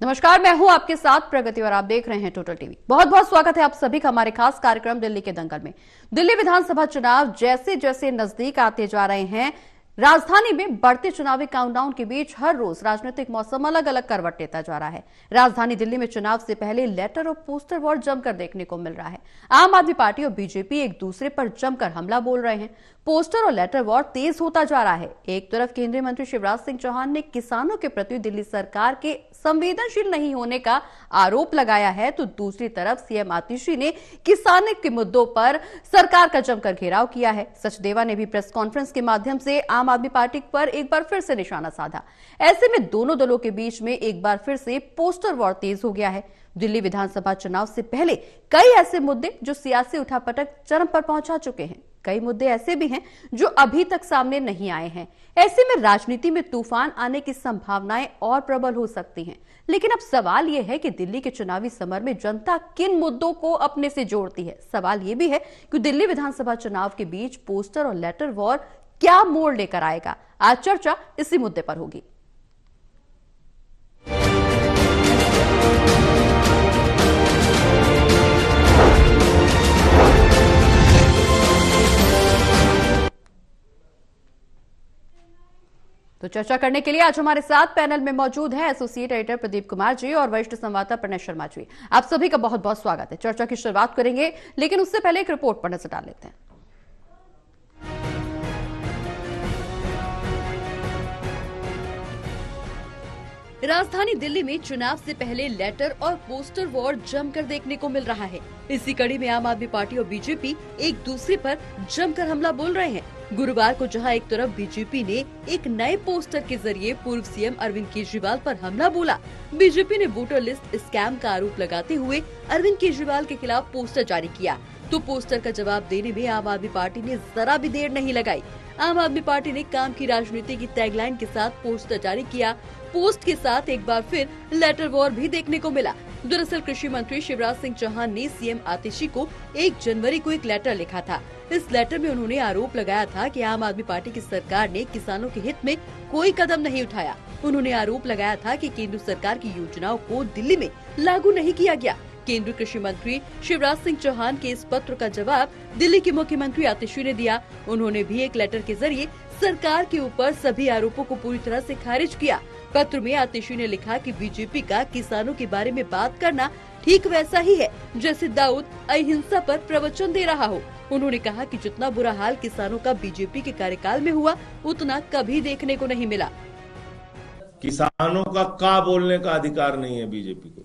नमस्कार, मैं हूं आपके साथ प्रगति और आप देख रहे हैं टोटल टीवी। बहुत बहुत स्वागत है आप सभी का हमारे खास कार्यक्रम दिल्ली के दंगल में। दिल्ली विधानसभा चुनाव जैसे जैसे नजदीक आते जा रहे हैं, राजधानी में बढ़ते चुनावी काउंटडाउन के बीच हर रोज राजनीतिक मौसम अलग अलग करवट लेता जा रहा है। राजधानी दिल्ली में चुनाव से पहले लेटर और पोस्टर वॉर जमकर देखने को मिल रहा है। आम आदमी पार्टी और बीजेपी एक दूसरे पर जमकर हमला बोल रहे हैं। पोस्टर और लेटर वॉर तेज होता जा रहा है। एक तरफ केंद्रीय मंत्री शिवराज सिंह चौहान ने किसानों के प्रति दिल्ली सरकार के संवेदनशील नहीं होने का आरोप लगाया है, तो दूसरी तरफ सीएम आतिशी ने किसानों के मुद्दों पर सरकार का जमकर घेराव किया है। सचदेवा ने भी प्रेस कॉन्फ्रेंस के माध्यम से आम आदमी पार्टी पर एक बार फिर से निशाना साधा। ऐसे में दोनों दलों के बीच में एक बार फिर से पोस्टर वॉर तेज हो गया है। दिल्ली विधानसभा चुनाव से पहले कई ऐसे मुद्दे जो सियासी उठापटक चरम पर पहुंचा चुके हैं, कई मुद्दे ऐसे भी हैं जो अभी तक सामने नहीं आए हैं। ऐसे में राजनीति में तूफान आने की संभावनाएं और प्रबल हो सकती हैं। लेकिन अब सवाल यह है कि दिल्ली के चुनावी समर में जनता किन मुद्दों को अपने से जोड़ती है। सवाल यह भी है कि दिल्ली विधानसभा चुनाव के बीच पोस्टर और लेटर वॉर क्या मोड़ लेकर आएगा। आज चर्चा इसी मुद्दे पर होगी। तो चर्चा करने के लिए आज हमारे साथ पैनल में मौजूद हैं एसोसिएट एडिटर प्रदीप कुमार जी और वरिष्ठ संवाददाता प्रणय शर्मा जी। आप सभी का बहुत बहुत स्वागत है। चर्चा की शुरुआत करेंगे, लेकिन उससे पहले एक रिपोर्ट पर नजर डाल लेते हैं। राजधानी दिल्ली में चुनाव से पहले लेटर और पोस्टर वॉर जमकर देखने को मिल रहा है। इसी कड़ी में आम आदमी पार्टी और बीजेपी एक दूसरे पर जमकर हमला बोल रहे हैं। गुरुवार को जहां एक तरफ बीजेपी ने एक नए पोस्टर के जरिए पूर्व सीएम अरविंद केजरीवाल पर हमला बोला, बीजेपी ने वोटर लिस्ट स्कैम का आरोप लगाते हुए अरविंद केजरीवाल के खिलाफ पोस्टर जारी किया, तो पोस्टर का जवाब देने में आम आदमी पार्टी ने जरा भी देर नहीं लगाई। आम आदमी पार्टी ने काम की राजनीति की टैगलाइन के साथ पोस्टर जारी किया। पोस्ट के साथ एक बार फिर लेटर वॉर भी देखने को मिला। दरअसल कृषि मंत्री शिवराज सिंह चौहान ने सीएम आतिशी को 1 जनवरी को एक लेटर लिखा था। इस लेटर में उन्होंने आरोप लगाया था कि आम आदमी पार्टी की सरकार ने किसानों के हित में कोई कदम नहीं उठाया। उन्होंने आरोप लगाया था कि केंद्र सरकार की योजनाओं को दिल्ली में लागू नहीं किया गया। केंद्रीय कृषि मंत्री शिवराज सिंह चौहान के इस पत्र का जवाब दिल्ली के मुख्यमंत्री आतिशी ने दिया। उन्होंने भी एक लेटर के जरिए सरकार के ऊपर सभी आरोपों को पूरी तरह से खारिज किया। पत्र में आतिशी ने लिखा कि बीजेपी का किसानों के बारे में बात करना ठीक वैसा ही है जैसे दाऊद अहिंसा पर प्रवचन दे रहा हो। उन्होंने कहा कि जितना बुरा हाल किसानों का बीजेपी के कार्यकाल में हुआ, उतना कभी देखने को नहीं मिला। किसानों का बोलने का अधिकार नहीं है बीजेपी को।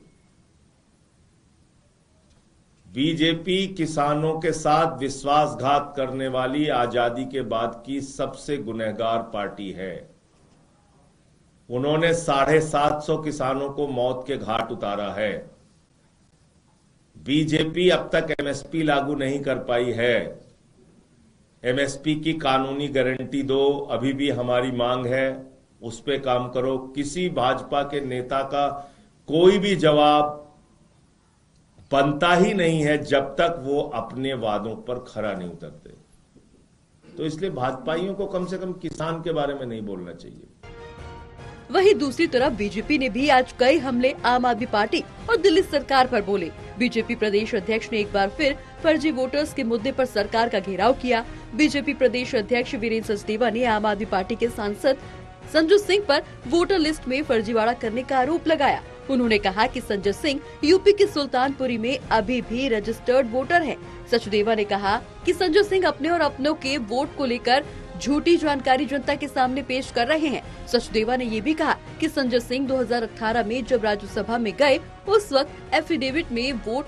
बीजेपी किसानों के साथ विश्वासघात करने वाली आजादी के बाद की सबसे गुनहगार पार्टी है। उन्होंने 750 किसानों को मौत के घाट उतारा है। बीजेपी अब तक एमएसपी लागू नहीं कर पाई है। एमएसपी की कानूनी गारंटी दो, अभी भी हमारी मांग है, उस पे काम करो। किसी भाजपा के नेता का कोई भी जवाब बनता ही नहीं है जब तक वो अपने वादों पर खरा नहीं उतरते। तो इसलिए भाजपाइयों को कम से कम किसान के बारे में नहीं बोलना चाहिए। वहीं दूसरी तरफ बीजेपी ने भी आज कई हमले आम आदमी पार्टी और दिल्ली सरकार पर बोले। बीजेपी प्रदेश अध्यक्ष ने एक बार फिर फर्जी वोटर्स के मुद्दे पर सरकार का घेराव किया। बीजेपी प्रदेश अध्यक्ष वीरेंद्र सचदेवा ने आम आदमी पार्टी के सांसद संजय सिंह पर वोटर लिस्ट में फर्जीवाड़ा करने का आरोप लगाया। उन्होंने कहा कि संजय सिंह यूपी के सुल्तानपुरी में अभी भी रजिस्टर्ड वोटर हैं। सचदेवा ने कहा कि संजय सिंह अपने और अपनों के वोट को लेकर झूठी जानकारी जनता के सामने पेश कर रहे हैं। सचदेवा ने ये भी कहा कि संजय सिंह 2018 में जब राज्यसभा में गए, उस वक्त एफिडेविट में वोट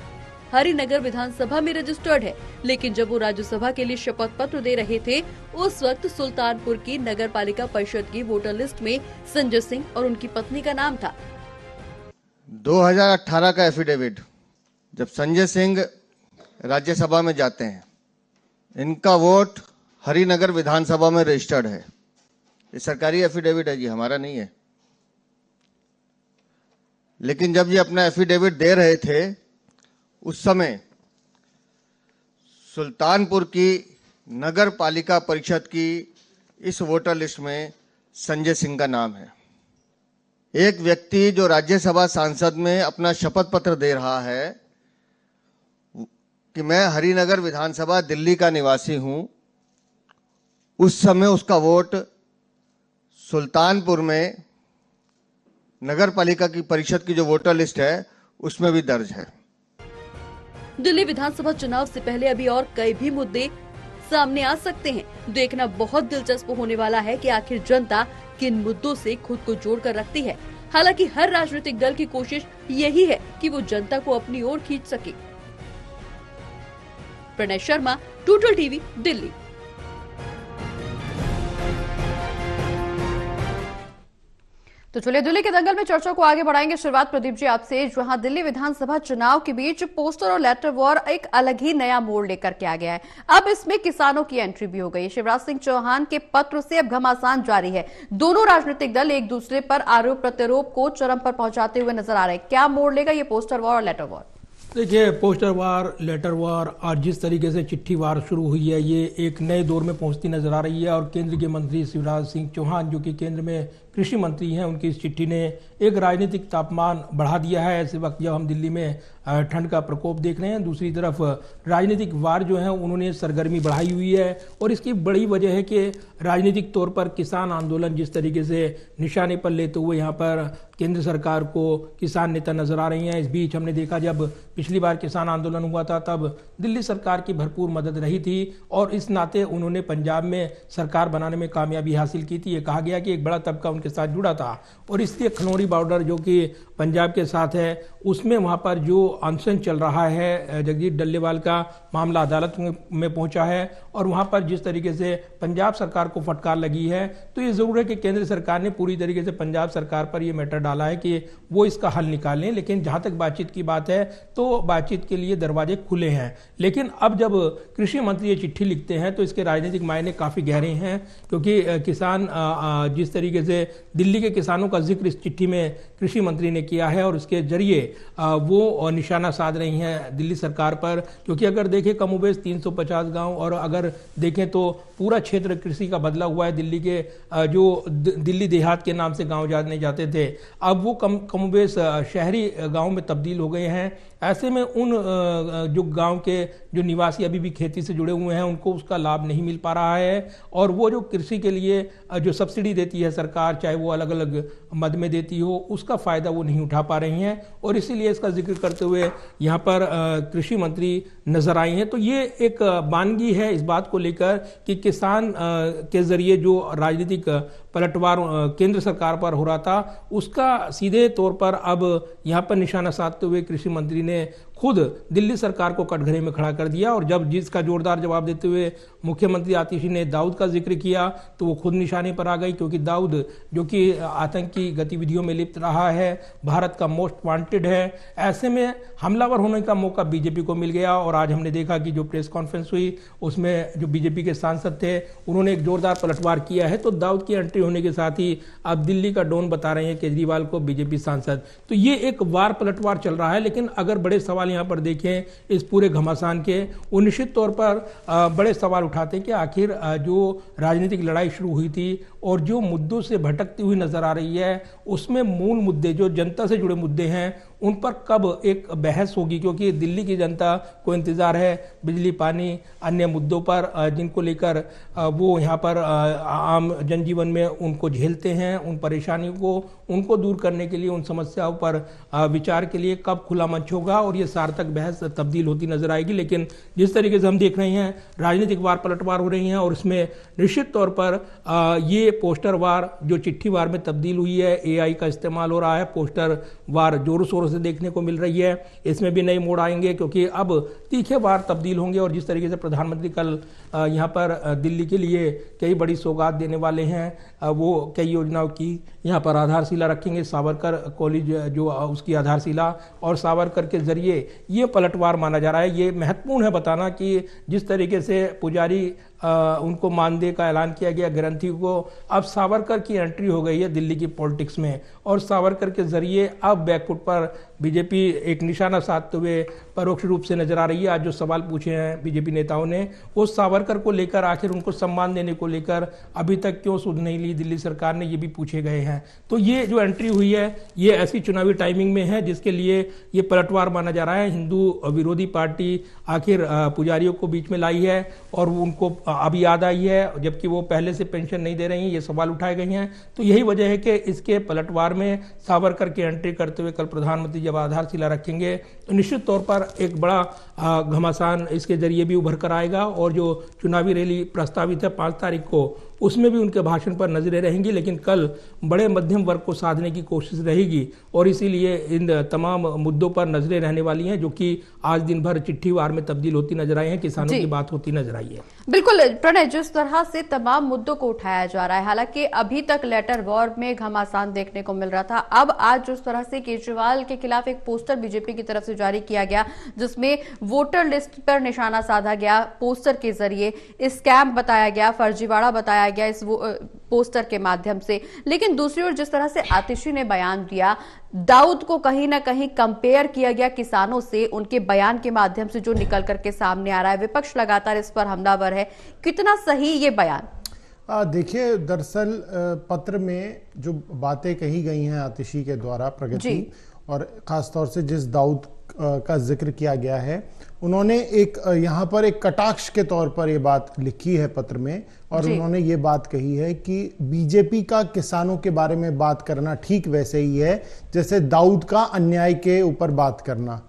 हरिनगर विधानसभा में रजिस्टर्ड है, लेकिन जब वो राज्यसभा के लिए शपथ पत्र दे रहे थे, उस वक्त सुल्तानपुर की नगर पालिका परिषद की वोटर लिस्ट में संजय सिंह और उनकी पत्नी का नाम था। 2018 का एफिडेविट, जब संजय सिंह राज्यसभा में जाते हैं, इनका वोट हरिनगर विधानसभा में रजिस्टर्ड है। ये सरकारी एफिडेविट है जी, हमारा नहीं है। लेकिन जब ये अपना एफिडेविट दे रहे थे, उस समय सुल्तानपुर की नगर पालिका परिषद की इस वोटर लिस्ट में संजय सिंह का नाम है। एक व्यक्ति जो राज्यसभा सांसद में अपना शपथ पत्र दे रहा है कि मैं हरिनगर विधानसभा दिल्ली का निवासी हूं, उस समय उसका वोट सुल्तानपुर में नगर पालिका की परिषद की जो वोटर लिस्ट है उसमें भी दर्ज है। दिल्ली विधानसभा चुनाव से पहले अभी और कई भी मुद्दे सामने आ सकते हैं। देखना बहुत दिलचस्प होने वाला है कि आखिर जनता किन मुद्दों से खुद को जोड़कर रखती है। हालांकि हर राजनीतिक दल की कोशिश यही है कि वो जनता को अपनी ओर खींच सके। प्रणय शर्मा, टूटल टीवी, दिल्ली। तो चलिए दिल्ली के दंगल में चर्चा को आगे बढ़ाएंगे। शुरुआत प्रदीप जी आपसे, जहां दिल्ली विधानसभा चुनाव के बीच पोस्टर और लेटर वॉर एक अलग ही नया मोड़ लेकर के आ गया है। अब इसमें किसानों की एंट्री भी हो गई। शिवराज सिंह चौहान के पत्र से अब घमासान जारी है। दोनों राजनीतिक दल एक दूसरे पर आरोप प्रत्यारोप को चरम पर पहुंचाते हुए नजर आ रहे हैं। क्या मोड़ लेगा ये पोस्टर वॉर और लेटर वॉर? देखिए, पोस्टर वार, लेटर वार और जिस तरीके से चिट्ठी वार शुरू हुई है, ये एक नए दौर में पहुंचती नजर आ रही है। और केंद्र के मंत्री शिवराज सिंह चौहान, जो कि केंद्र में कृषि मंत्री हैं, उनकी इस चिट्ठी ने एक राजनीतिक तापमान बढ़ा दिया है ऐसे वक्त जब हम दिल्ली में ठंड का प्रकोप देख रहे हैं। दूसरी तरफ राजनीतिक वार जो है उन्होंने सरगर्मी बढ़ाई हुई है और इसकी बड़ी वजह है कि राजनीतिक तौर पर किसान आंदोलन जिस तरीके से निशाने पर लेते हुए यहाँ पर केंद्र सरकार को किसान नेता नजर आ रही हैं। इस बीच हमने देखा जब पिछली बार किसान आंदोलन हुआ था तब दिल्ली सरकार की भरपूर मदद रही थी और इस नाते उन्होंने पंजाब में सरकार बनाने में कामयाबी हासिल की थी। ये कहा गया कि एक बड़ा तबका उनके साथ जुड़ा था और इसलिए खनौरी बॉर्डर जो कि पंजाब के साथ है उसमें वहां पर जो अनशन चल रहा है, जगजीत डल्लेवाल का मामला अदालत में पहुंचा है और वहां पर जिस तरीके से पंजाब सरकार को फटकार लगी है, तो ये जरूर है कि केंद्र सरकार ने पूरी तरीके से पंजाब सरकार पर यह मैटर डाला है कि वो इसका हल निकालें। लेकिन जहां तक बातचीत की बात है तो बातचीत के लिए दरवाजे खुले हैं। लेकिन अब जब कृषि मंत्री ये चिट्ठी लिखते हैं तो इसके राजनीतिक मायने काफी गहरे हैं, क्योंकि किसान जिस तरीके से दिल्ली के किसानों का जिक्र इस चिट्ठी में कृषि मंत्री ने किया है और उसके जरिए वो निशाना साध रही हैं दिल्ली सरकार पर। क्योंकि अगर देखें कमोबेश 350 गांव और अगर देखें तो पूरा क्षेत्र कृषि का बदला हुआ है। दिल्ली के जो दिल्ली देहात के नाम से गांव जाने जाते थे, अब वो कमोबेश शहरी गांव में तब्दील हो गए हैं। ऐसे में उन जो गांव के जो निवासी अभी भी खेती से जुड़े हुए हैं उनको उसका लाभ नहीं मिल पा रहा है और वो जो कृषि के लिए जो सब्सिडी देती है सरकार, चाहे वो अलग अलग मद में देती हो, उसका फायदा वो नहीं उठा पा रही हैं और इसीलिए इसका जिक्र करते हुए यहाँ पर कृषि मंत्री नजर आई हैं। तो ये एक बानगी है इस बात को लेकर कि किसान के जरिए जो राजनीतिक पलटवार केंद्र सरकार पर हो रहा था उसका सीधे तौर पर अब यहाँ पर निशाना साधते हुए कृषि मंत्री ने खुद दिल्ली सरकार को कटघरे में खड़ा कर दिया। और जब जिसका जोरदार जवाब देते हुए मुख्यमंत्री आतिशी ने दाऊद का जिक्र किया तो वो खुद निशाने पर आ गई, क्योंकि दाऊद जो कि आतंकी गतिविधियों में लिप्त रहा है, भारत का मोस्ट वांटेड है। ऐसे में हमलावर होने का मौका बीजेपी को मिल गया और आज हमने देखा कि जो प्रेस कॉन्फ्रेंस हुई उसमें जो बीजेपी के सांसद थे उन्होंने एक जोरदार पलटवार किया है। तो दाऊद की एंट्री होने के साथ ही अब दिल्ली का डॉन बता रहे हैं केजरीवाल को बीजेपी सांसद। तो ये एक वार पलटवार चल रहा है। लेकिन अगर बड़े सवाल यहाँ पर देखें इस पूरे घमासान के, वो निश्चित तौर पर बड़े सवाल उठाते हैं कि आखिर जो राजनीतिक लड़ाई शुरू हुई थी और जो मुद्दों से भटकती हुई नजर आ रही है उसमें मूल मुद्दे जो जनता से जुड़े मुद्दे हैं उन पर कब एक बहस होगी, क्योंकि दिल्ली की जनता को इंतजार है बिजली, पानी, अन्य मुद्दों पर जिनको लेकर वो यहाँ पर आम जनजीवन में उनको झेलते हैं। उन परेशानियों को उनको दूर करने के लिए, उन समस्याओं पर विचार के लिए कब खुला मंच होगा और ये सार्थक बहस तब्दील होती नजर आएगी। लेकिन जिस तरीके से हम देख रहे हैं राजनीतिक वार पलटवार हो रही हैं और इसमें निश्चित तौर पर ये पोस्टर वार जो चिट्ठी वार में तब्दील हुई है, AI का इस्तेमाल हो रहा है, पोस्टर वार जोरों शोरों से देखने को मिल रही है। इसमें भी नए मोड़ आएंगे क्योंकि अब तीखे वार तब्दील होंगे और जिस तरीके से प्रधानमंत्री कल यहाँ पर दिल्ली के लिए कई बड़ी सौगात देने वाले हैं, वो कई योजनाओं की यहाँ पर आधारशिला रखेंगे। सावरकर कॉलेज जो उसकी आधारशिला और सावरकर के जरिए ये पलटवार माना जा रहा है। ये महत्वपूर्ण है बताना कि जिस तरीके से पुजारी उनको मानदेय का ऐलान किया गया ग्रंथी को, अब सावरकर की एंट्री हो गई है दिल्ली की पॉलिटिक्स में और सावरकर के जरिए अब बैकफुट पर बीजेपी एक निशाना साधते हुए परोक्ष रूप से नजर आ रही है। आज जो सवाल पूछे हैं बीजेपी नेताओं ने, वो सावरकर को लेकर, आखिर उनको सम्मान देने को लेकर अभी तक क्यों सुध नहीं ली दिल्ली सरकार ने, ये भी पूछे गए हैं। तो ये जो एंट्री हुई है ये ऐसी चुनावी टाइमिंग में है जिसके लिए ये पलटवार माना जा रहा है। हिंदू विरोधी पार्टी आखिर पुजारियों को बीच में लाई है और उनको अब याद आई है, जबकि वो पहले से पेंशन नहीं दे रही हैं, ये सवाल उठाए गए हैं। तो यही वजह है कि इसके पलटवार में सावरकर की एंट्री करते हुए कल प्रधानमंत्री जब आधारशिला रखेंगे तो निश्चित तौर पर एक बड़ा घमासान इसके जरिए भी उभर कर आएगा। और जो चुनावी रैली प्रस्तावित है 5 तारीख को, उसमें भी उनके भाषण पर नजरें रहेंगी, लेकिन कल बड़े मध्यम वर्ग को साधने की कोशिश रहेगी और इसीलिए इन तमाम मुद्दों पर नजरें रहने वाली हैं, जो कि आज दिन भर चिट्ठी वार में तब्दील होती नजर आई है, किसानों की बात होती नजर आई है। बिल्कुल प्रणय, जिस तरह से तमाम मुद्दों को उठाया जा रहा है, हालांकि अभी तक लेटर वॉर में घमासान देखने को मिल रहा था, अब आज जिस तरह से केजरीवाल के खिलाफ एक पोस्टर बीजेपी की तरफ से जारी किया गया जिसमें वोटर लिस्ट पर निशाना साधा गया, पोस्टर के जरिए स्कैम बताया गया, फर्जीवाड़ा बताया गया इस पोस्टर के माध्यम से। लेकिन दूसरी ओर जिस तरह से आतिशी ने बयान दिया, दाऊद को कहीं ना कहीं कंपेयर किया गया किसानों से, उनके बयान के माध्यम से जो निकल करके सामने आ रहा है, विपक्ष लगातार इस पर हमलावर है, कितना सही ये बयान? देखिए, दरअसल पत्र में जो बातें कही गई हैं आतिशी के द्वारा, प्रगति और खासतौर से जिस दाऊद का जिक्र किया गया है, उन्होंने एक यहाँ पर एक कटाक्ष के तौर पर ये बात लिखी है पत्र में, और उन्होंने ये बात कही है कि बीजेपी का किसानों के बारे में बात करना ठीक वैसे ही है जैसे दाऊद का अन्याय के ऊपर बात करना।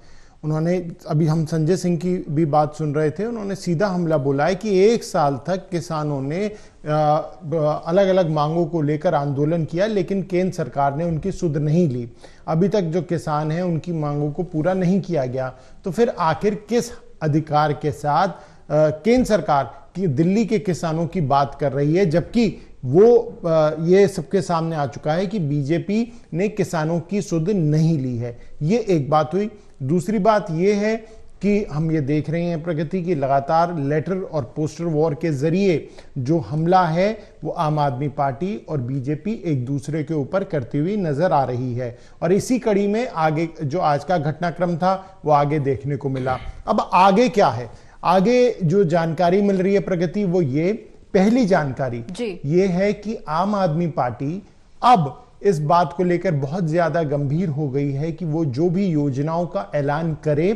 उन्होंने, अभी हम संजय सिंह की भी बात सुन रहे थे, उन्होंने सीधा हमला बोला है कि 1 साल तक किसानों ने अलग अलग मांगों को लेकर आंदोलन किया, लेकिन केंद्र सरकार ने उनकी सुध नहीं ली। अभी तक जो किसान हैं उनकी मांगों को पूरा नहीं किया गया। तो फिर आखिर किस अधिकार के साथ केंद्र सरकार की दिल्ली के किसानों की बात कर रही है, जबकि वो ये सबके सामने आ चुका है कि बीजेपी ने किसानों की सुध नहीं ली है। ये एक बात हुई। दूसरी बात यह है कि हम ये देख रहे हैं प्रगति की लगातार लेटर और पोस्टर वॉर के जरिए जो हमला है वो आम आदमी पार्टी और बीजेपी एक दूसरे के ऊपर करती हुई नजर आ रही है। और इसी कड़ी में आगे जो आज का घटनाक्रम था वो आगे देखने को मिला। अब आगे क्या है, आगे जो जानकारी मिल रही है प्रगति, वो ये पहली जानकारी ये है कि आम आदमी पार्टी अब इस बात को लेकर बहुत ज्यादा गंभीर हो गई है कि वो जो भी योजनाओं का ऐलान करे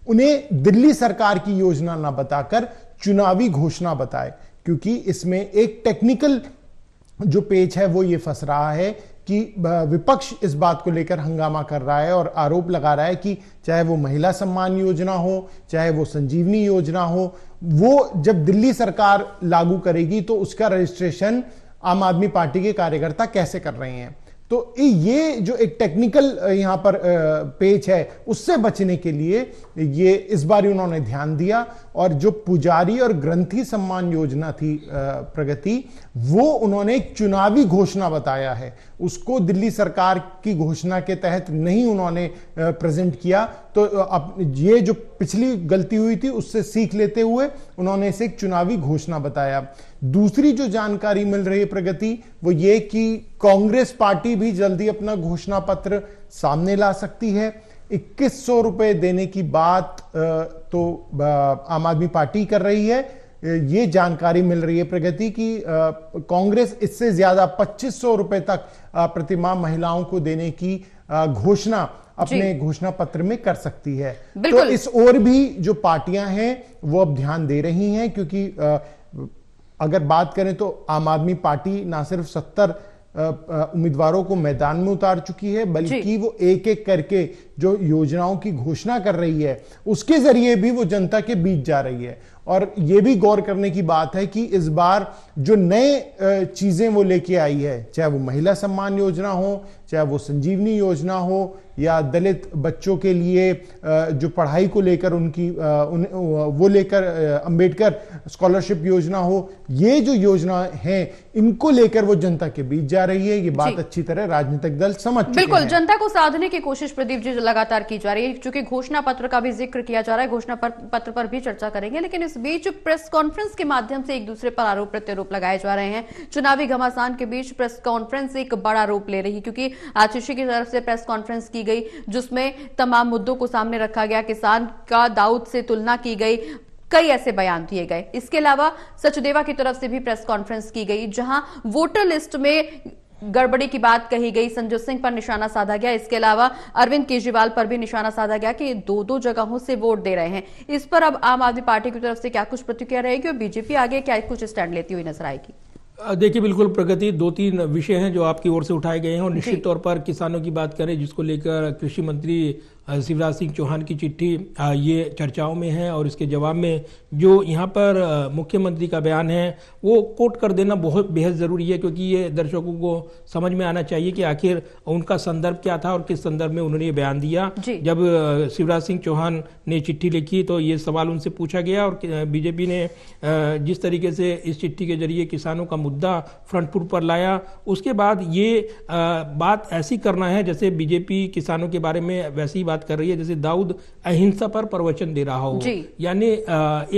उन्हें दिल्ली सरकार की योजना ना बताकर चुनावी घोषणा बताए, क्योंकि इसमें एक टेक्निकल जो पेच है वो ये फंस रहा है कि विपक्ष इस बात को लेकर हंगामा कर रहा है और आरोप लगा रहा है कि चाहे वो महिला सम्मान योजना हो, चाहे वो संजीवनी योजना हो, वो जब दिल्ली सरकार लागू करेगी तो उसका रजिस्ट्रेशन आम आदमी पार्टी के कार्यकर्ता कैसे कर रहे हैं। तो ये जो एक टेक्निकल यहां पर पेच है उससे बचने के लिए ये इस बार उन्होंने ध्यान दिया, और जो पुजारी और ग्रंथी सम्मान योजना थी प्रगति, वो उन्होंने एक चुनावी घोषणा बताया है, उसको दिल्ली सरकार की घोषणा के तहत नहीं उन्होंने प्रेजेंट किया। तो अब ये जो पिछली गलती हुई थी उससे सीख लेते हुए उन्होंने इसे एक चुनावी घोषणा बताया। दूसरी जो जानकारी मिल रही है प्रगति वो ये कि कांग्रेस पार्टी भी जल्दी अपना घोषणा पत्र सामने ला सकती है। 2100 रुपए देने की बात तो आम आदमी पार्टी कर रही है। ये जानकारी मिल रही है प्रगति की कांग्रेस इससे ज्यादा 2500 रुपए तक प्रतिमाह महिलाओं को देने की घोषणा अपने घोषणा पत्र में कर सकती है। तो इस ओर भी जो पार्टियां हैं वो अब ध्यान दे रही हैं, क्योंकि अगर बात करें तो आम आदमी पार्टी ना सिर्फ 70 उम्मीदवारों को मैदान में उतार चुकी है, बल्कि वो एक एक करके जो योजनाओं की घोषणा कर रही है उसके जरिए भी वो जनता के बीच जा रही है। और ये भी गौर करने की बात है कि इस बार जो नए चीजें वो लेके आई है, चाहे वो महिला सम्मान योजना हो, चाहे वो संजीवनी योजना हो, या दलित बच्चों के लिए जो पढ़ाई को लेकर उनकी वो लेकर अंबेडकर स्कॉलरशिप योजना हो, ये जो योजना है इनको लेकर वो जनता के बीच जा रही है। ये बात अच्छी तरह राजनीतिक दल समझ चुके हैं। बिल्कुल, जनता को साधने की कोशिश प्रदीप जी लगातार की जा रही है। चूंकि घोषणा पत्र का भी जिक्र किया जा रहा है, घोषणा पत्र पर भी चर्चा करेंगे, लेकिन इस बीच प्रेस कॉन्फ्रेंस के माध्यम से एक दूसरे पर आरोप प्रत्यारोप लगाए जा रहे हैं। चुनावी घमासान के बीच प्रेस कॉन्फ्रेंस एक बड़ा रूप ले रही है, क्योंकि आतिशी की तरफ से प्रेस कॉन्फ्रेंस की गई जिसमें तमाम मुद्दों को सामने रखा गया, किसान का दाऊद से तुलना की गई, कई ऐसे बयान दिए गए। इसके अलावा सचदेवा की तरफ से भी प्रेस कॉन्फ्रेंस की गई जहां वोटर लिस्ट में गड़बड़ी की बात कही गई, संजय सिंह पर निशाना साधा गया। इसके अलावा अरविंद केजरीवाल पर भी निशाना साधा गया कि दो जगहों से वोट दे रहे हैं। इस पर अब आम आदमी पार्टी की तरफ से क्या कुछ प्रतिक्रिया रहेगी और बीजेपी आगे क्या कुछ स्टैंड लेती हुई नजर आएगी? देखिए, बिल्कुल प्रगति, 2-3 विषय हैं जो आपकी ओर से उठाए गए हैं और निश्चित तौर पर किसानों की बात करें जिसको लेकर कृषि मंत्री शिवराज सिंह चौहान की चिट्ठी ये चर्चाओं में है और इसके जवाब में जो यहाँ पर मुख्यमंत्री का बयान है वो कोट कर देना बहुत बेहद ज़रूरी है, क्योंकि ये दर्शकों को समझ में आना चाहिए कि आखिर उनका संदर्भ क्या था और किस संदर्भ में उन्होंने ये बयान दिया। जब शिवराज सिंह चौहान ने चिट्ठी लिखी तो ये सवाल उनसे पूछा गया और बीजेपी ने जिस तरीके से इस चिट्ठी के जरिए किसानों का मुद्दा फ्रंट फुट पर लाया, उसके बाद ये बात ऐसी करना है जैसे बीजेपी किसानों के बारे में वैसी बात कर रही है जैसे दाऊद अहिंसा पर प्रवचन दे रहा हो। यानी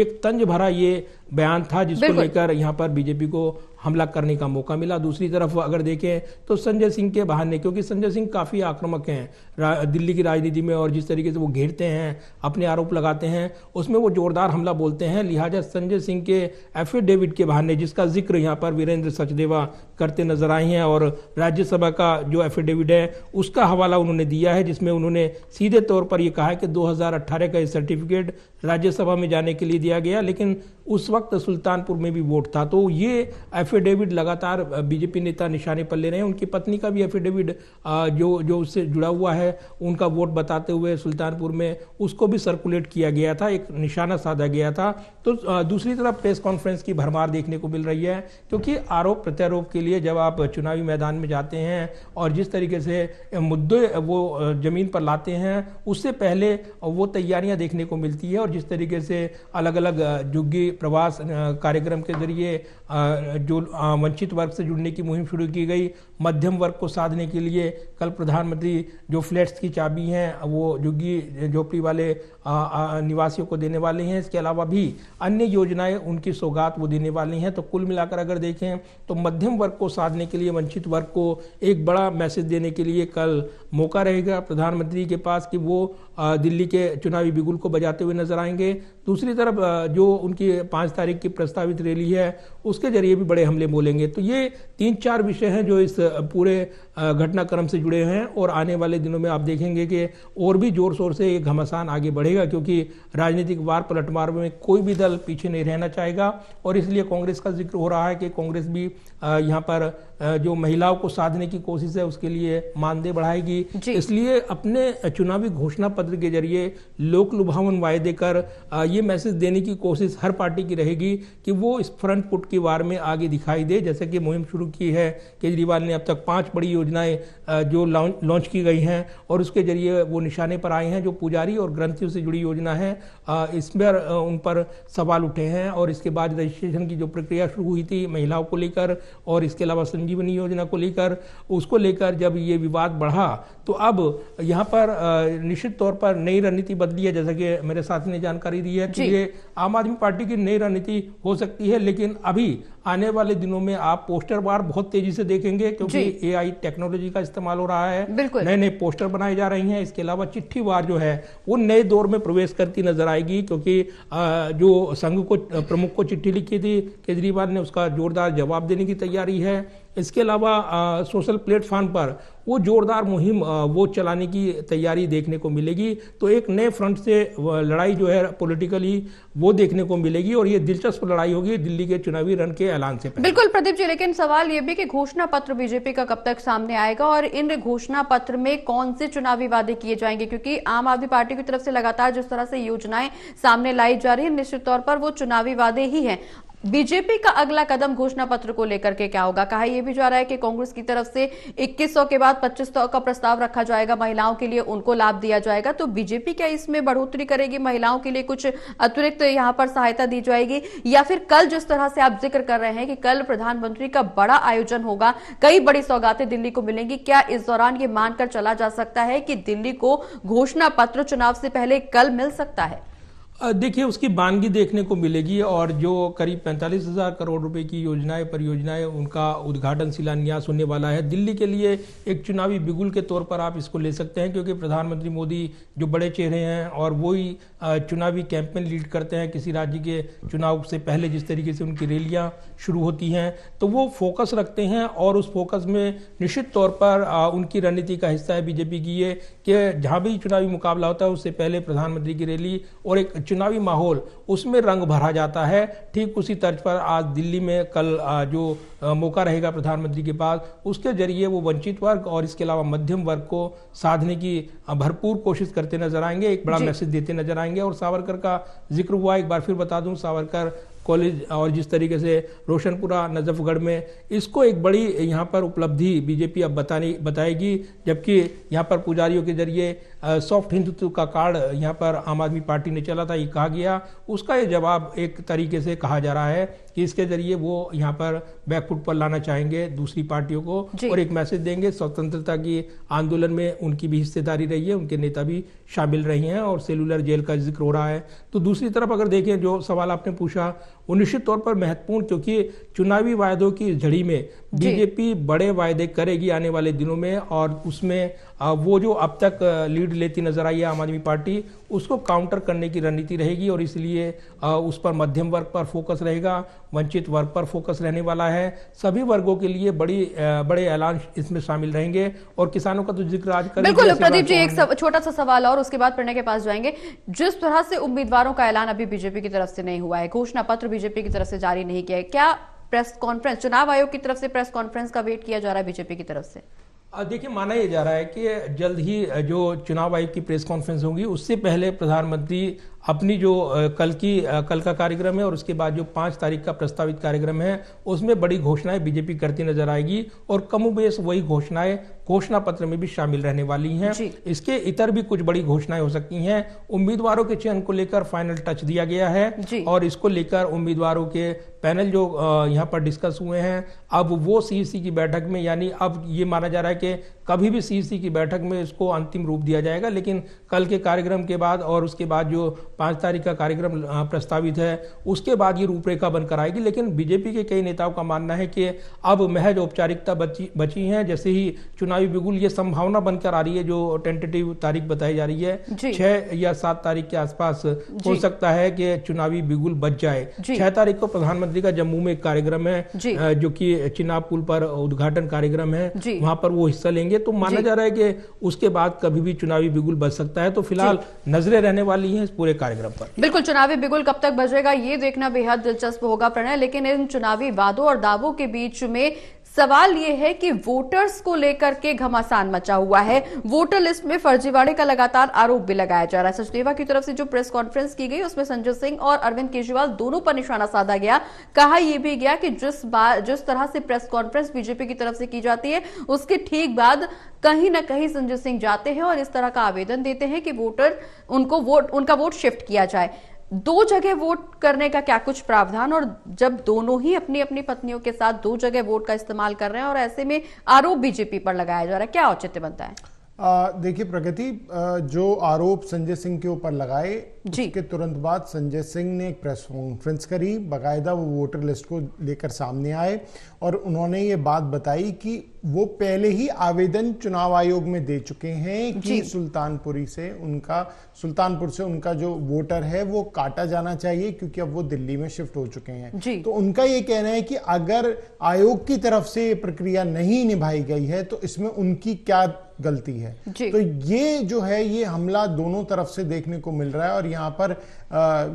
एक तंज भरा ये बयान था जिसको लेकर यहाँ पर बीजेपी को हमला करने का मौका मिला। दूसरी तरफ अगर देखें तो संजय सिंह के बहाने, क्योंकि संजय सिंह काफ़ी आक्रामक हैं दिल्ली की राजनीति में और जिस तरीके से वो घेरते हैं, अपने आरोप लगाते हैं, उसमें वो जोरदार हमला बोलते हैं। लिहाजा संजय सिंह के एफिडेविट के बहाने, जिसका जिक्र यहाँ पर वीरेंद्र सचदेवा करते नजर आए हैं और राज्यसभा का जो एफिडेविट है उसका हवाला उन्होंने दिया है, जिसमें उन्होंने सीधे तौर पर यह कहा है कि 2018 का सर्टिफिकेट राज्यसभा में जाने के लिए दिया गया, लेकिन उस वक्त सुल्तानपुर में भी वोट था। तो ये एफिडेविट लगातार बीजेपी नेता निशाने पर ले रहे हैं। उनकी पत्नी का भी एफिडेविट जो उससे जुड़ा हुआ है, उनका वोट बताते हुए सुल्तानपुर में उसको भी सर्कुलेट किया गया था, एक निशाना साधा गया था। तो दूसरी तरफ प्रेस कॉन्फ्रेंस की भरमार देखने को मिल रही है, क्योंकि आरोप प्रत्यारोप के लिए जब आप चुनावी मैदान में जाते हैं और जिस तरीके से मुद्दे वो जमीन पर लाते हैं, उससे पहले वो तैयारियां देखने को मिलती है और जिस तरीके से अलग अलग जुग्गी प्रवास कार्यक्रम के जरिए जो वंचित वर्ग से जुड़ने की मुहिम शुरू की गई, मध्यम वर्ग को साधने के लिए कल प्रधानमंत्री जो फ्लैट्स की चाबी हैं वो झुग्गी झोपड़ी वाले निवासियों को देने वाले हैं। इसके अलावा भी अन्य योजनाएं उनकी सौगात वो देने वाली हैं। तो कुल मिलाकर अगर देखें तो मध्यम वर्ग को साधने के लिए, वंचित वर्ग को एक बड़ा मैसेज देने के लिए कल मौका रहेगा प्रधानमंत्री के पास कि वो दिल्ली के चुनावी बिगुल को बजाते हुए नजर आएंगे। दूसरी तरफ जो उनकी 5 तारीख की प्रस्तावित रैली है उसके जरिए भी बड़े हमले बोलेंगे। तो ये 3-4 विषय हैं जो इस पूरे घटनाक्रम से जुड़े हैं और आने वाले दिनों में आप देखेंगे कि और भी जोर शोर से ये घमासान आगे बढ़ेगा, क्योंकि राजनीतिक वार पलटवार में कोई भी दल पीछे नहीं रहना चाहेगा और इसलिए कांग्रेस का जिक्र हो रहा है कि कांग्रेस भी यहाँ पर जो महिलाओं को साधने की कोशिश है उसके लिए मानदेय बढ़ाएगी। इसलिए अपने चुनावी घोषणा पत्र के जरिए लोक लुभावन वायदे कर ये मैसेज देने की कोशिश हर पार्टी की रहेगी कि वो इस फ्रंट फुट की वार में आगे दिखाई दे। जैसे कि मुहिम शुरू की है केजरीवाल ने, अब तक 5 बड़ी योजनाएं जो लॉन्च की गई हैं और उसके जरिए वो निशाने पर आए हैं। जो पुजारी और ग्रंथियों से जुड़ी योजना है इस पर उन पर सवाल उठे हैं और इसके बाद रजिस्ट्रेशन की जो प्रक्रिया शुरू हुई थी महिलाओं को लेकर और इसके अलावा संजीवनी योजना को लेकर, उसको लेकर जब ये विवाद बढ़ा तो अब यहाँ पर निश्चित तौर पर नई रणनीति बदली है। जैसा कि मेरे साथी ने जानकारी दी है कि ये आम आदमी पार्टी की नई रणनीति हो सकती है, लेकिन अभी आने वाले दिनों में आप पोस्टर वार बहुत तेजी से देखेंगे, क्योंकि एआई टेक्नोलॉजी का इस्तेमाल हो रहा है, नए नए पोस्टर बनाए जा रही हैं। इसके अलावा चिट्ठी वार जो है वो नए दौर में प्रवेश करती नजर आएगी, क्योंकि जो संघ को प्रमुख को चिट्ठी लिखी थी केजरीवाल ने, उसका जोरदार जवाब देने की तैयारी है। इसके अलावा सोशल प्लेटफॉर्म पर वो जोरदार मुहिम वो चलाने की तैयारी देखने को मिलेगी। तो एक नए फ्रंट से लड़ाई जो है पॉलिटिकली वो देखने को मिलेगी और ये दिलचस्प लड़ाई होगी दिल्ली के चुनावी रण के ऐलान से पहले। बिल्कुल प्रदीप जी, लेकिन सवाल ये भी कि घोषणा पत्र बीजेपी का कब तक सामने आएगा और इन घोषणा पत्र में कौन से चुनावी वादे किए जाएंगे, क्योंकि आम आदमी पार्टी की तरफ से लगातार जिस तरह से योजनाएं सामने लाई जा रही है निश्चित तौर पर वो चुनावी वादे ही हैं। बीजेपी का अगला कदम घोषणा पत्र को लेकर के क्या होगा? कहा यह भी जा रहा है कि कांग्रेस की तरफ से 2100 के बाद 2500 का प्रस्ताव रखा जाएगा, महिलाओं के लिए उनको लाभ दिया जाएगा। तो बीजेपी क्या इसमें बढ़ोतरी करेगी, महिलाओं के लिए कुछ अतिरिक्त यहां पर सहायता दी जाएगी, या फिर कल जिस तरह से आप जिक्र कर रहे हैं कि कल प्रधानमंत्री का बड़ा आयोजन होगा, कई बड़ी सौगातें दिल्ली को मिलेंगी, क्या इस दौरान ये मानकर चला जा सकता है कि दिल्ली को घोषणा पत्र चुनाव से पहले कल मिल सकता है? देखिए, उसकी बानगी देखने को मिलेगी और जो करीब 45,000 करोड़ रुपए की योजनाएं परियोजनाएं उनका उद्घाटन शिलान्यास होने वाला है। दिल्ली के लिए एक चुनावी बिगुल के तौर पर आप इसको ले सकते हैं, क्योंकि प्रधानमंत्री मोदी जो बड़े चेहरे हैं और वही चुनावी कैंपेन लीड करते हैं किसी राज्य के चुनाव से पहले, जिस तरीके से उनकी रैलियां शुरू होती हैं तो वो फोकस रखते हैं और उस फोकस में निश्चित तौर पर उनकी रणनीति का हिस्सा है बीजेपी की ये कि जहां भी चुनावी मुकाबला होता है उससे पहले प्रधानमंत्री की रैली और एक चुनावी माहौल उसमें रंग भरा जाता है। ठीक उसी तर्ज पर आज दिल्ली में कल जो मौका रहेगा प्रधानमंत्री के पास, उसके जरिए वो वंचित वर्ग और इसके अलावा मध्यम वर्ग को साधने की भरपूर कोशिश करते नजर आएंगे, एक बड़ा मैसेज देते नजर आएंगे। और सावरकर का जिक्र हुआ, एक बार फिर बता दूं, सावरकर कॉलेज और जिस तरीके से रोशनपुरा नजफगढ़ में इसको एक बड़ी यहाँ पर उपलब्धि बीजेपी अब बताएगी, जबकि यहाँ पर पुजारियों के जरिए सॉफ्ट हिंदुत्व का कार्ड यहाँ पर आम आदमी पार्टी ने चला था, ये कहा गया, उसका ये जवाब एक तरीके से कहा जा रहा है कि इसके जरिए वो यहाँ पर बैकफुट पर लाना चाहेंगे दूसरी पार्टियों को और एक मैसेज देंगे। स्वतंत्रता की आंदोलन में उनकी भी हिस्सेदारी रही है, उनके नेता भी शामिल रही हैं और सेलुलर जेल का जिक्र हो रहा है। तो दूसरी तरफ अगर देखें, जो सवाल आपने पूछा वो निश्चित तौर पर महत्वपूर्ण, क्योंकि चुनावी वायदों की झड़ी में बीजेपी बड़े वायदे करेगी आने वाले दिनों में और उसमें वो जो अब तक लीड लेती नजर आई है आम आदमी पार्टी, उसको काउंटर करने की रणनीति रहेगी और इसलिए उस पर मध्यम वर्ग पर फोकस रहेगा, वंचित वर्ग पर फोकस रहने वाला है। सभी वर्गों के लिए बड़े ऐलान इसमें शामिल रहेंगे और किसानों का तो जिक्र आज करेंगे। बिल्कुल प्रदीप जी, एक छोटा सा सवाल और उसके बाद प्रणय के पास जाएंगे। जिस तरह से उम्मीदवारों का ऐलान अभी बीजेपी की तरफ से नहीं हुआ है, घोषणा पत्र बीजेपी की तरफ से जारी नहीं किया है, क्या प्रेस कॉन्फ्रेंस, चुनाव आयोग की तरफ से प्रेस कॉन्फ्रेंस का वेट किया जा रहा है बीजेपी की तरफ से? देखिए, माना यह जा रहा है कि जल्द ही जो चुनाव आयोग की प्रेस कॉन्फ्रेंस होगी उससे पहले प्रधानमंत्री अपनी जो कल का कार्यक्रम है और उसके बाद जो 5 तारीख का प्रस्तावित कार्यक्रम है उसमें बड़ी घोषणाएं बीजेपी करती नजर आएगी और कमोबेश वही घोषणाएं घोषणा पत्र में भी शामिल रहने वाली हैं। इसके इतर भी कुछ बड़ी घोषणाएं हो सकती हैं। उम्मीदवारों के चयन को लेकर फाइनल टच दिया गया है और इसको लेकर उम्मीदवारों के पैनल जो यहाँ पर डिस्कस हुए हैं, अब वो सीईसी की बैठक में, यानी अब ये माना जा रहा है कि कभी भी सीईसी की बैठक में इसको अंतिम रूप दिया जाएगा, लेकिन कल के कार्यक्रम के बाद और उसके बाद जो 5 तारीख का कार्यक्रम प्रस्तावित है उसके बाद ये रूपरेखा बनकर आएगी। लेकिन बीजेपी के कई नेताओं का मानना है कि अब महज औपचारिकता बची हैं। जैसे ही चुनावी बिगुल, ये संभावना बनकर आ रही है, जो टेंटेटिव तारीख बताई जा रही है 6 या 7 तारीख के आसपास हो सकता है कि चुनावी बिगुल बच जाए। 6 तारीख को प्रधानमंत्री का जम्मू में एक कार्यक्रम है जो कि चिनाब पुल पर उद्घाटन कार्यक्रम है, वहां पर वो हिस्सा लेंगे। तो माना जा रहा है कि उसके बाद कभी भी चुनावी बिगुल बच सकता है। तो फिलहाल नजरें रहने वाली हैं इस पूरे कार्यक्रम पर। बिल्कुल, चुनावी बिगुल कब तक बजेगा ये देखना बेहद दिलचस्प होगा प्रणय। लेकिन इन चुनावी वादों और दावों के बीच में सवाल ये है कि वोटर्स को लेकर के घमासान मचा हुआ है। वोटर लिस्ट में फर्जीवाड़े का लगातार आरोप भी लगाया जा रहा है। सचदेवा की तरफ से जो प्रेस कॉन्फ्रेंस की गई उसमें संजय सिंह और अरविंद केजरीवाल दोनों पर निशाना साधा गया। कहा यह भी गया कि जिस तरह से प्रेस कॉन्फ्रेंस बीजेपी की तरफ से की जाती है उसके ठीक बाद कहीं ना कहीं संजय सिंह जाते हैं और इस तरह का आवेदन देते हैं कि उनका वोट शिफ्ट किया जाए। 2 जगह वोट करने का क्या कुछ प्रावधान, और जब दोनों ही अपनी अपनी पत्नियों के साथ 2 जगह वोट का इस्तेमाल कर रहे हैं और ऐसे में आरोप बीजेपी पर लगाया जा रहा है, क्या औचित्य बनता है? देखिए प्रगति, जो आरोप संजय सिंह के ऊपर लगाए उसके तुरंत बाद संजय सिंह ने एक प्रेस कॉन्फ्रेंस करी, बाकायदा वो वोटर लिस्ट को लेकर सामने आए और उन्होंने ये बात बताई कि वो पहले ही आवेदन चुनाव आयोग में दे चुके हैं कि सुल्तानपुर से उनका जो वोटर है वो काटा जाना चाहिए, क्योंकि अब वो दिल्ली में शिफ्ट हो चुके हैं। तो उनका ये कहना है कि अगर आयोग की तरफ से ये प्रक्रिया नहीं निभाई गई है तो इसमें उनकी क्या गलती है। तो ये जो है ये हमला दोनों तरफ से देखने को मिल रहा है और यहाँ पर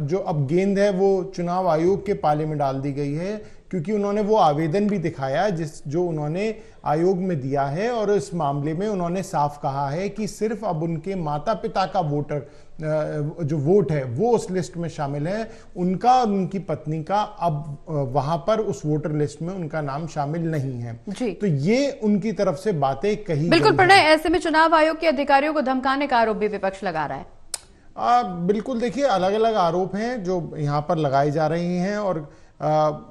जो अब गेंद है वो चुनाव आयोग के पाले में डाल दी गई है, क्योंकि उन्होंने वो आवेदन भी दिखाया जो उन्होंने आयोग में दिया है और इस मामले में उन्होंने साफ कहा है कि सिर्फ अब उनके माता पिता का जो वोट है वो उस लिस्ट में शामिल है, उनका और उनकी पत्नी का अब वहां पर उस वोटर लिस्ट में उनका नाम शामिल नहीं है। तो ये उनकी तरफ से बातें कही। बिल्कुल प्रणय, ऐसे में चुनाव आयोग के अधिकारियों को धमकाने का आरोप भी विपक्ष लगा रहा है। बिल्कुल, देखिए अलग अलग आरोप हैं जो यहाँ पर लगाए जा रहे हैं और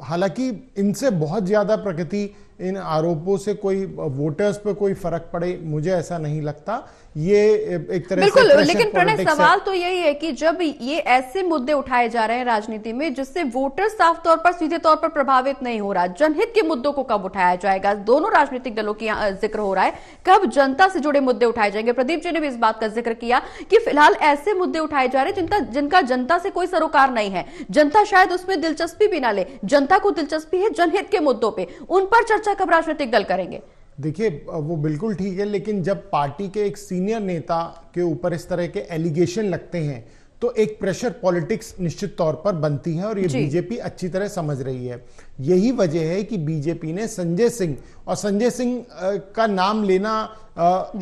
हालांकि इनसे बहुत ज्यादा प्रगति इन आरोपों से कोई वोटर्स पे कोई फर्क पड़े, मुझे ऐसा नहीं लगता। ये एक तरह बिल्कुल, से लेकिन प्रणय पॉलिटिक्स सवाल तो यही है कि जब ये ऐसे मुद्दे उठाए जा रहे हैं राजनीति में जिससे वोटर साफ तौर पर सीधे तौर पर प्रभावित नहीं हो रहा, जनहित के मुद्दों को कब उठाया जाएगा? दोनों राजनीतिक दलों की जिक्र हो रहा है, कब जनता से जुड़े मुद्दे उठाए जाएंगे? प्रदीप जी ने भी इस बात का जिक्र किया कि फिलहाल ऐसे मुद्दे उठाए जा रहे हैं जिनका जनता से कोई सरोकार नहीं है, जनता शायद उसमें दिलचस्पी भी ना ले, जनता को दिलचस्पी है जनहित के मुद्दों पर, उन पर चर्चा कब राजनीतिक दल करेंगे? देखिए, वो बिल्कुल ठीक है, लेकिन जब पार्टी के एक सीनियर नेता के ऊपर इस तरह के एलिगेशन लगते हैं तो एक प्रेशर पॉलिटिक्स निश्चित तौर पर बनती है और ये बीजेपी अच्छी तरह समझ रही है। यही वजह है कि बीजेपी ने संजय सिंह, और संजय सिंह का नाम लेना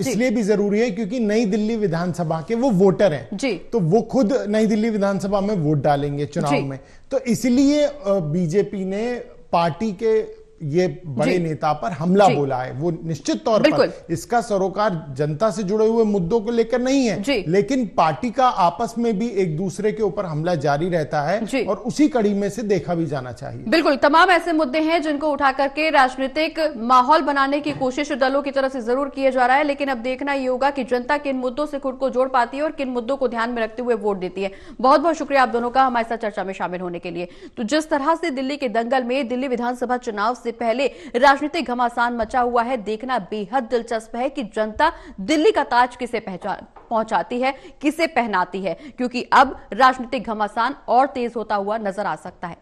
इसलिए भी जरूरी है क्योंकि नई दिल्ली विधानसभा के वो वोटर हैं, तो वो खुद नई दिल्ली विधानसभा में वोट डालेंगे चुनाव में, तो इसलिए बीजेपी ने पार्टी के ये बड़े नेता पर हमला बोला है। वो निश्चित तौर पर इसका सरोकार जनता से जुड़े हुए मुद्दों को लेकर नहीं है, लेकिन पार्टी का आपस में भी एक दूसरे के ऊपर हमला जारी रहता है और उसी कड़ी में से देखा भी जाना चाहिए। बिल्कुल, तमाम ऐसे मुद्दे हैं जिनको उठा करके राजनीतिक माहौल बनाने की कोशिश दलों की तरफ से जरूर किया जा रहा है, लेकिन अब देखना ये होगा कि जनता किन मुद्दों से खुद को जोड़ पाती है और किन मुद्दों को ध्यान में रखते हुए वोट देती है। बहुत बहुत शुक्रिया आप दोनों का हमारे साथ चर्चा में शामिल होने के लिए। तो जिस तरह से दिल्ली के दंगल में दिल्ली विधानसभा चुनाव से पहले राजनीतिक घमासान मचा हुआ है, देखना बेहद दिलचस्प है कि जनता दिल्ली का ताज किसे पहुंचाती है, किसे पहनाती है, क्योंकि अब राजनीतिक घमासान और तेज होता हुआ नजर आ सकता है।